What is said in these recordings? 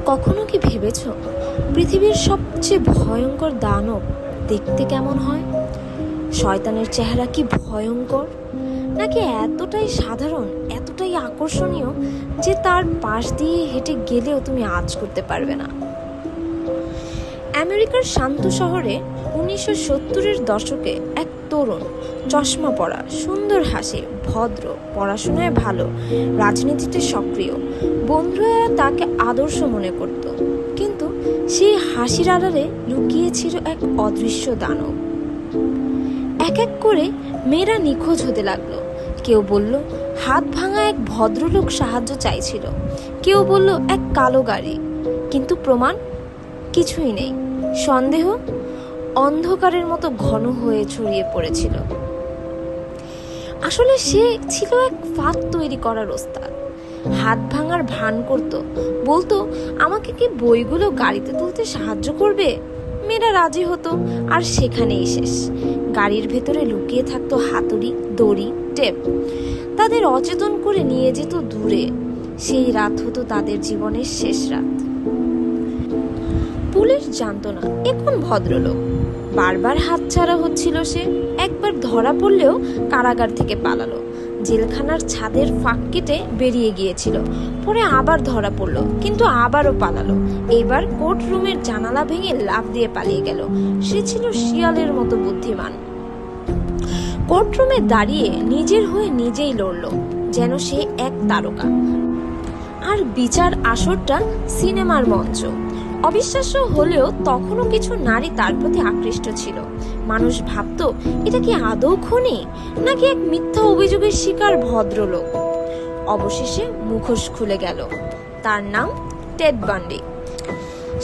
কখনো কি ভেবেছ পৃথিবীর সবচেয়ে ভয়ঙ্কর দানব দেখতে কেমন হয়? শয়তানের চেহারা কি ভয়ঙ্কর, নাকি এতটাই সাধারণ, এতটাই আকর্ষণীয় যে তার পাশ দিয়ে হেঁটে গেলেও তুমি আঁচ করতে পারবে না? আমেরিকার শান্ত শহরে 1970-এর দশকে এক তরুণ, চশমা পরা, সুন্দর হাসি, ভদ্র, পড়াশোনায় ভালো, রাজনীতিতে সক্রিয়, বন্ধুরা তাকে আদর্শ মনে করত। কিন্তু সেই হাসির আড়ালে লুকিয়েছিল এক অদৃশ্য দানব। এক এক করে মেয়েরা নিখোঁজ হতে লাগলো। কেউ বলল হাত ভাঙা এক ভদ্রলোক সাহায্য চাইছিল, কেউ বলল এক কালো গাড়ি, কিন্তু প্রমাণ কিছুই নেই। সন্দেহ অন্ধকারের মতো ঘন হয়ে ছড়িয়ে পড়েছিল। আসলে সে ছিল এক ফাঁদ তৈরি করার ওস্তাদ। হাত ভাঙার ভান করত, বলতো আমাকে কি বইগুলো গাড়িতে তুলতে সাহায্য করবে? মেয়েরা রাজি হতো, আর সেখানেই শেষ। গাড়ির ভেতরে লুকিয়ে থাকতো হাতুড়ি, দড়ি, টেপ। তাদের অচেতন করে নিয়ে যেত দূরে। সেই রাত হতো তাদের জীবনের শেষ রাত। পুলিশ জানতো না এ কোন ভদ্রলোক। বারবার হাতছাড়া হচ্ছিল সে। একবার ধরা পড়লেও কারাগার থেকে পালালো, জেলখানার ছাদের ফাঁক কেটে বেরিয়ে গিয়েছিল। পরে আবার ধরা পড়লো, কিন্তু আবারও পালালো। এবার কোর্ট রুমের জানালা ভেঙে লাফ দিয়ে পালিয়ে গেল। সে ছিল শিয়ালের মতো বুদ্ধিমান। কোর্ট রুমে দাঁড়িয়ে নিজের হয়ে নিজেই লড়লো, যেন সে এক তারকা। আর বিচার আসরটা সিনেমার মঞ্চ। অবিশ্বাস্য হলেও তখনও কিছু নারী তার প্রতি আকৃষ্ট ছিল। মানুষ ভাবতো এটা কি আদৌ খুনি, নাকি এক মিথ্যা অভিযোগের শিকার ভদ্রলোক। অবশেষে মুখোশ খুলে গেল। তার নাম টেড বান্ডি।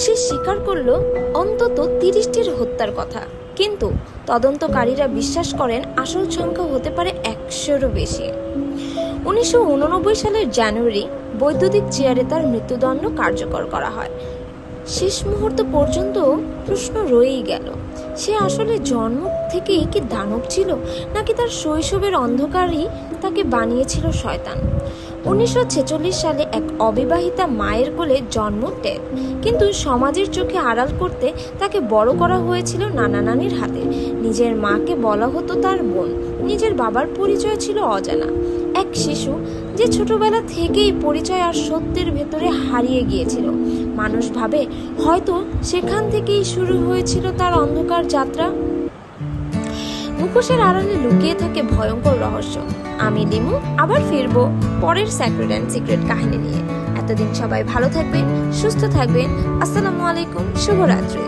সে স্বীকার করলো অন্তত 30টির হত্যার কথা, কিন্তু তদন্তকারীরা বিশ্বাস করেন আসল সংখ্যা হতে পারে 100-এরও বেশি। 1989 সালের জানুয়ারি বৈদ্যুতিক চেয়ারে তার মৃত্যুদণ্ড কার্যকর করা হয়। শেষ মুহূর্ত পর্যন্ত প্রশ্ন রয়েই গেল, সে আসলে জন্ম থেকেই কি দানব ছিল, নাকি তার শৈশবের অন্ধকারই তাকে বানিয়েছিল শয়তান? 1946 সালে এক অবিবাহিতা মায়ের কোলে জন্ম টেড, কিন্তু সমাজের চোখে আড়াল করতে তাকে বড় করা হয়েছিল নানা নানির হাতে। নিজের মাকে বলা হতো তার বোন, নিজের বাবার পরিচয় ছিল অজানা। এক শিশু যে ছোটবেলা থেকেই পরিচয় আর সত্যের ভেতরে হারিয়ে গিয়েছিল। মানুষ ভাবে হয়তো সেখান থেকেই শুরু হয়েছিল তার অন্ধকার যাত্রা। মুখোশের আড়ালে লুকিয়ে থাকে ভয়ঙ্কর রহস্য। আমি লিমু আবার ফিরবো পরের সেক্রেট অ্যান্ড সিক্রেট কাহিনী নিয়ে। এতদিন সবাই ভালো থাকবেন, সুস্থ থাকবেন। আসসালামু আলাইকুম, শুভরাত্রি।